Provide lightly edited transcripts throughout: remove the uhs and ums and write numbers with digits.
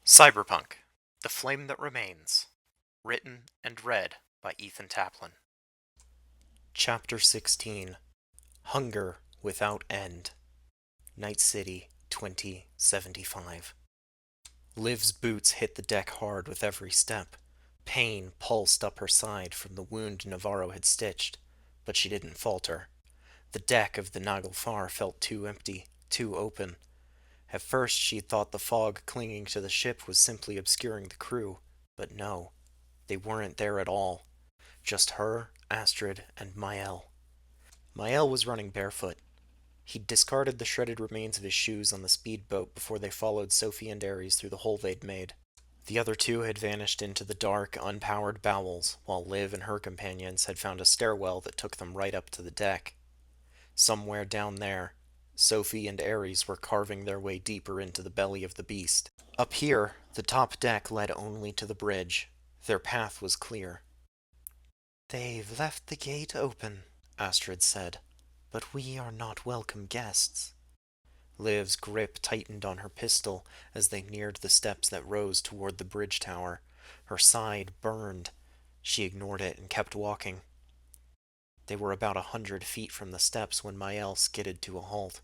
Cyberpunk, The Flame That Remains. Written and read by Ethan Taplin. Chapter 16. Hunger Without End. Night City, 2075. Liv's boots hit the deck hard with every step. Pain pulsed up her side from the wound Navarro had stitched, but she didn't falter. The deck of the Naglfar felt too empty, too open. At first she'd thought the fog clinging to the ship was simply obscuring the crew, but no, they weren't there at all. Just her, Astrid, and Mael. Mael was running barefoot. He'd discarded the shredded remains of his shoes on the speedboat before they followed Sophie and Ares through the hole they'd made. The other two had vanished into the dark, unpowered bowels, while Liv and her companions had found a stairwell that took them right up to the deck. Somewhere down there, Sophie and Ares were carving their way deeper into the belly of the beast. Up here, the top deck led only to the bridge. Their path was clear. "They've left the gate open," Astrid said, "but we are not welcome guests." Liv's grip tightened on her pistol as they neared the steps that rose toward the bridge tower. Her side burned. She ignored it and kept walking. They were about 100 feet from the steps when Mael skidded to a halt.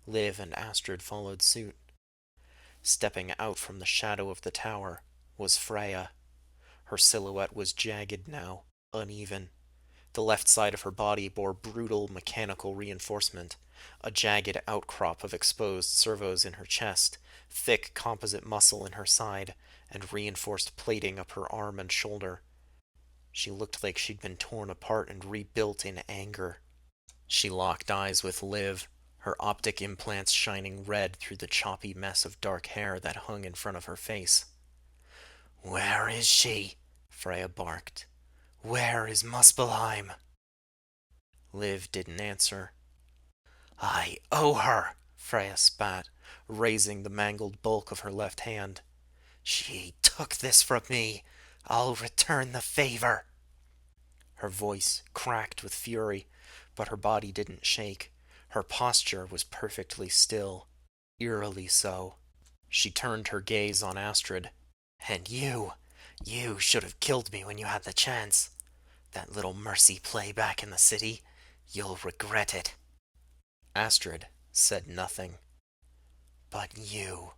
Liv and Astrid followed suit. Stepping out from the shadow of the tower was Freya. Her silhouette was jagged now, uneven. The left side of her body bore brutal mechanical reinforcement, a jagged outcrop of exposed servos in her chest, thick composite muscle in her side, and reinforced plating up her arm and shoulder. She looked like she'd been torn apart and rebuilt in anger. She locked eyes with Liv, her optic implants shining red through the choppy mess of dark hair that hung in front of her face. "Where is she?" Freya barked. "Where is Muspelheim?" Liv didn't answer. "I owe her," Freya spat, raising the mangled bulk of her left hand. "She took this from me. I'll return the favor." Her voice cracked with fury, but her body didn't shake. Her posture was perfectly still, eerily so. She turned her gaze on Astrid. "And you should have killed me when you had the chance. That little mercy play back in the city, you'll regret it." Astrid said nothing. "But you,"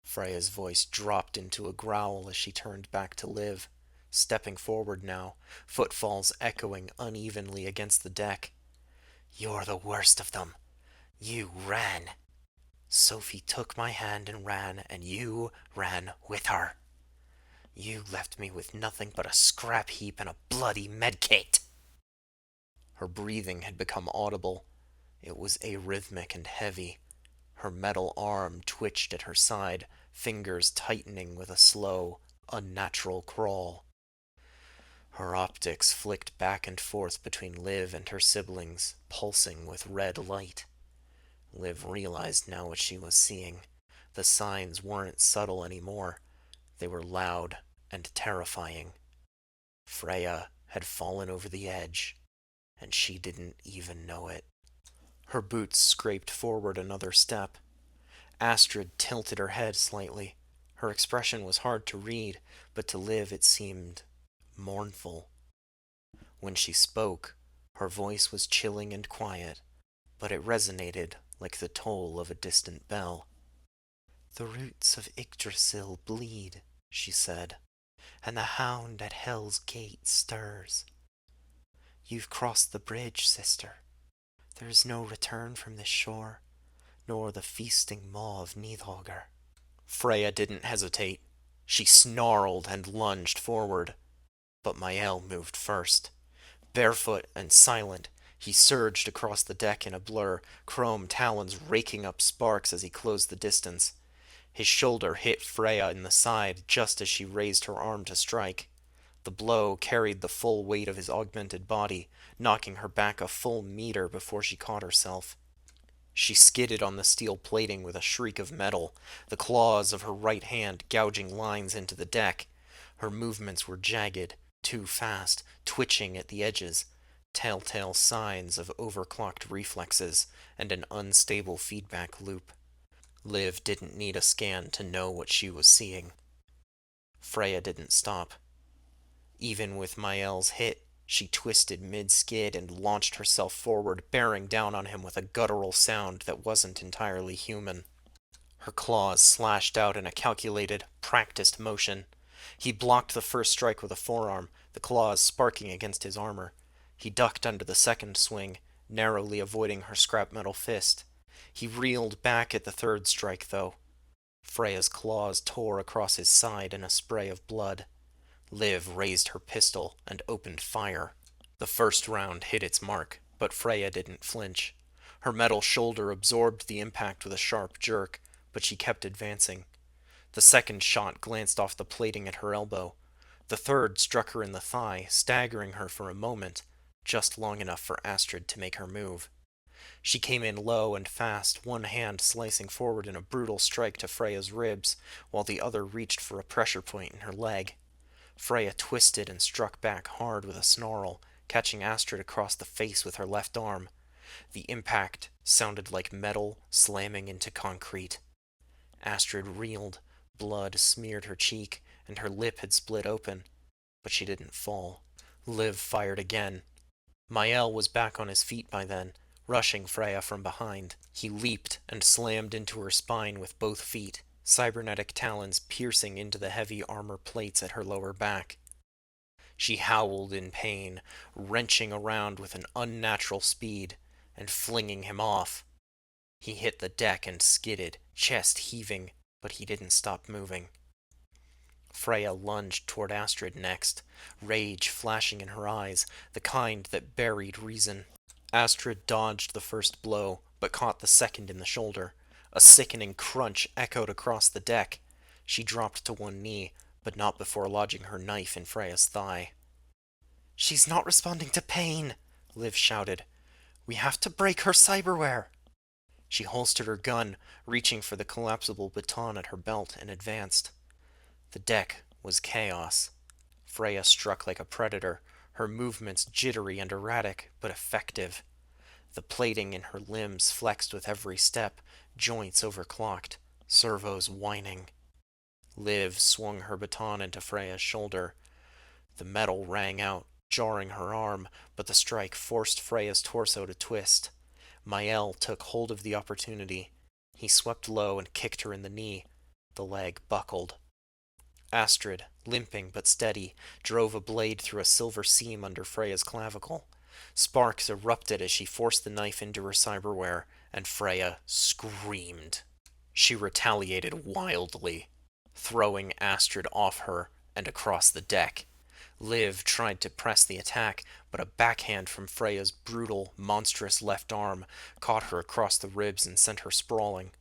Freya's voice dropped into a growl as she turned back to Liv, stepping forward now, footfalls echoing unevenly against the deck. "You're the worst of them. You ran. Sophie took my hand and ran, and you ran with her. You left me with nothing but a scrap heap and a bloody medkit." Her breathing had become audible. It was arrhythmic and heavy. Her metal arm twitched at her side, fingers tightening with a slow, unnatural crawl. Her optics flicked back and forth between Liv and her siblings, pulsing with red light. Liv realized now what she was seeing. The signs weren't subtle anymore. They were loud and terrifying. Freya had fallen over the edge, and she didn't even know it. Her boots scraped forward another step. Astrid tilted her head slightly. Her expression was hard to read, but to Liv it seemed mournful. When she spoke, her voice was chilling and quiet, but it resonated like the toll of a distant bell. "The roots of Yggdrasil bleed," she said, "and the hound at Hell's Gate stirs. You've crossed the bridge, sister. There is no return from this shore, nor the feasting maw of Nidhogger." Freya didn't hesitate. She snarled and lunged forward. But Mael moved first. Barefoot and silent, he surged across the deck in a blur, chrome talons raking up sparks as he closed the distance. His shoulder hit Freya in the side just as she raised her arm to strike. The blow carried the full weight of his augmented body, knocking her back a full meter before she caught herself. She skidded on the steel plating with a shriek of metal, the claws of her right hand gouging lines into the deck. Her movements were jagged, too fast, twitching at the edges, telltale signs of overclocked reflexes and an unstable feedback loop. Liv didn't need a scan to know what she was seeing. Freya didn't stop. Even with Mael's hit, she twisted mid-skid and launched herself forward, bearing down on him with a guttural sound that wasn't entirely human. Her claws slashed out in a calculated, practiced motion. He blocked the first strike with a forearm, the claws sparking against his armor. He ducked under the second swing, narrowly avoiding her scrap metal fist. He reeled back at the third strike, though. Freya's claws tore across his side in a spray of blood. Liv raised her pistol and opened fire. The first round hit its mark, but Freya didn't flinch. Her metal shoulder absorbed the impact with a sharp jerk, but she kept advancing. The second shot glanced off the plating at her elbow. The third struck her in the thigh, staggering her for a moment, just long enough for Astrid to make her move. She came in low and fast, one hand slicing forward in a brutal strike to Freya's ribs, while the other reached for a pressure point in her leg. Freya twisted and struck back hard with a snarl, catching Astrid across the face with her left arm. The impact sounded like metal slamming into concrete. Astrid reeled, blood smeared her cheek, and her lip had split open. But she didn't fall. Liv fired again. Mael was back on his feet by then, rushing Freya from behind. He leaped and slammed into her spine with both feet, cybernetic talons piercing into the heavy armor plates at her lower back. She howled in pain, wrenching around with an unnatural speed, and flinging him off. He hit the deck and skidded, chest heaving, but he didn't stop moving. Freya lunged toward Astrid next, rage flashing in her eyes, the kind that buried reason. Astrid dodged the first blow, but caught the second in the shoulder. A sickening crunch echoed across the deck. She dropped to one knee, but not before lodging her knife in Freya's thigh. "She's not responding to pain," Liv shouted. "We have to break her cyberware." She holstered her gun, reaching for the collapsible baton at her belt, and advanced. The deck was chaos. Freya struck like a predator, her movements jittery and erratic, but effective. The plating in her limbs flexed with every step, joints overclocked, servos whining. Liv swung her baton into Freya's shoulder. The metal rang out, jarring her arm, but the strike forced Freya's torso to twist. Mael took hold of the opportunity. He swept low and kicked her in the knee. The leg buckled. Astrid, limping but steady, drove a blade through a silver seam under Freya's clavicle. Sparks erupted as she forced the knife into her cyberware, and Freya screamed. She retaliated wildly, throwing Astrid off her and across the deck. Liv tried to press the attack, but a backhand from Freya's brutal, monstrous left arm caught her across the ribs and sent her sprawling.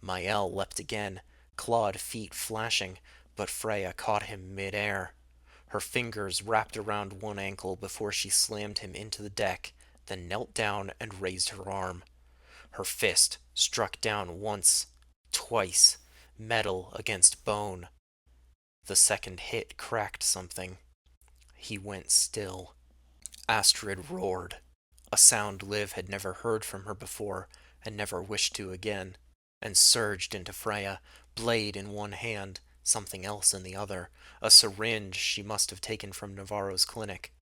Mael leapt again, clawed feet flashing, but Freya caught him mid-air. Her fingers wrapped around one ankle before she slammed him into the deck, then knelt down and raised her arm. Her fist struck down once, twice, metal against bone. The second hit cracked something. He went still. Astrid roared, a sound Liv had never heard from her before and never wished to again, and surged into Freya, blade in one hand, something else in the other, a syringe she must have taken from Navarro's clinic.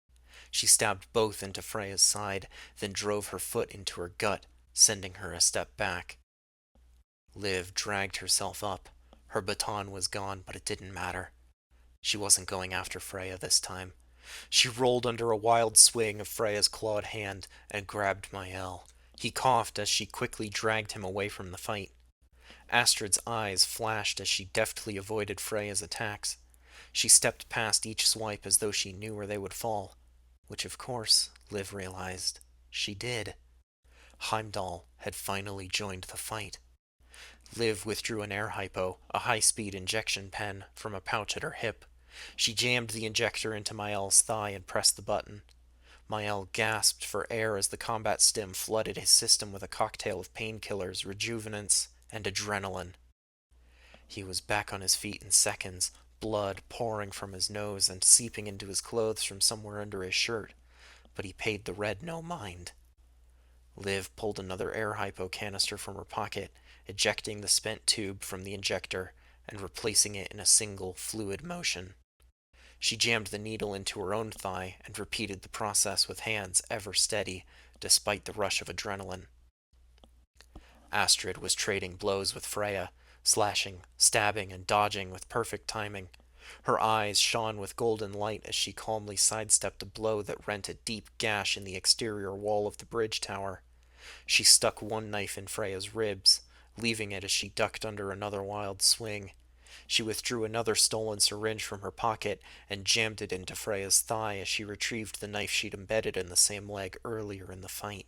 She stabbed both into Freya's side, then drove her foot into her gut, sending her a step back. Liv dragged herself up. Her baton was gone, but it didn't matter. She wasn't going after Freya this time. She rolled under a wild swing of Freya's clawed hand and grabbed Mael. He coughed as she quickly dragged him away from the fight. Astrid's eyes flashed as she deftly avoided Freya's attacks. She stepped past each swipe as though she knew where they would fall, which of course, Liv realized, she did. Heimdall had finally joined the fight. Liv withdrew an air hypo, a high-speed injection pen, from a pouch at her hip. She jammed the injector into Mael's thigh and pressed the button. Mael gasped for air as the combat stim flooded his system with a cocktail of painkillers, rejuvenants, and adrenaline. He was back on his feet in seconds, blood pouring from his nose and seeping into his clothes from somewhere under his shirt, but he paid the red no mind. Liv pulled another air hypo canister from her pocket, ejecting the spent tube from the injector, and replacing it in a single, fluid motion. She jammed the needle into her own thigh and repeated the process with hands ever steady, despite the rush of adrenaline. Astrid was trading blows with Freya, slashing, stabbing, and dodging with perfect timing. Her eyes shone with golden light as she calmly sidestepped a blow that rent a deep gash in the exterior wall of the bridge tower. She stuck one knife in Freya's ribs, leaving it as she ducked under another wild swing. She withdrew another stolen syringe from her pocket and jammed it into Freya's thigh as she retrieved the knife she'd embedded in the same leg earlier in the fight.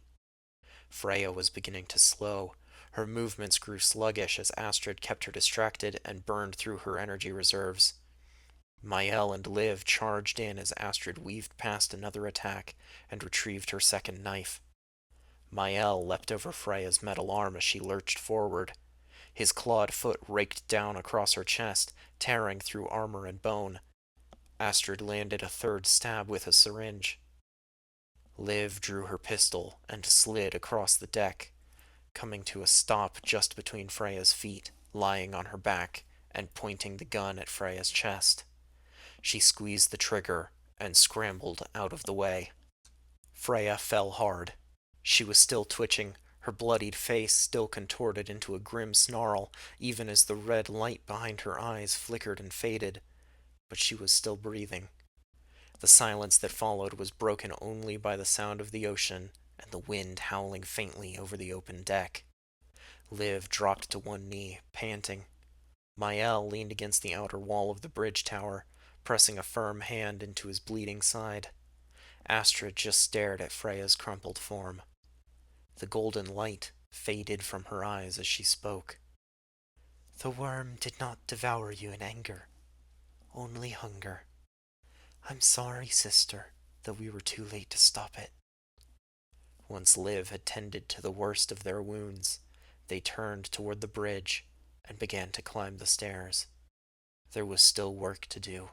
Freya was beginning to slow. Her movements grew sluggish as Astrid kept her distracted and burned through her energy reserves. Mael and Liv charged in as Astrid weaved past another attack and retrieved her second knife. Mael leapt over Freya's metal arm as she lurched forward. His clawed foot raked down across her chest, tearing through armor and bone. Astrid landed a third stab with a syringe. Liv drew her pistol and slid across the deck, coming to a stop just between Freya's feet, lying on her back and pointing the gun at Freya's chest. She squeezed the trigger and scrambled out of the way. Freya fell hard. She was still twitching, her bloodied face still contorted into a grim snarl, even as the red light behind her eyes flickered and faded. But she was still breathing. The silence that followed was broken only by the sound of the ocean and the wind howling faintly over the open deck. Liv dropped to one knee, panting. Mael leaned against the outer wall of the bridge tower, pressing a firm hand into his bleeding side. Astrid just stared at Freya's crumpled form. The golden light faded from her eyes as she spoke. "The worm did not devour you in anger, only hunger. I'm sorry, sister, that we were too late to stop it." Once Liv had tended to the worst of their wounds, they turned toward the bridge and began to climb the stairs. There was still work to do.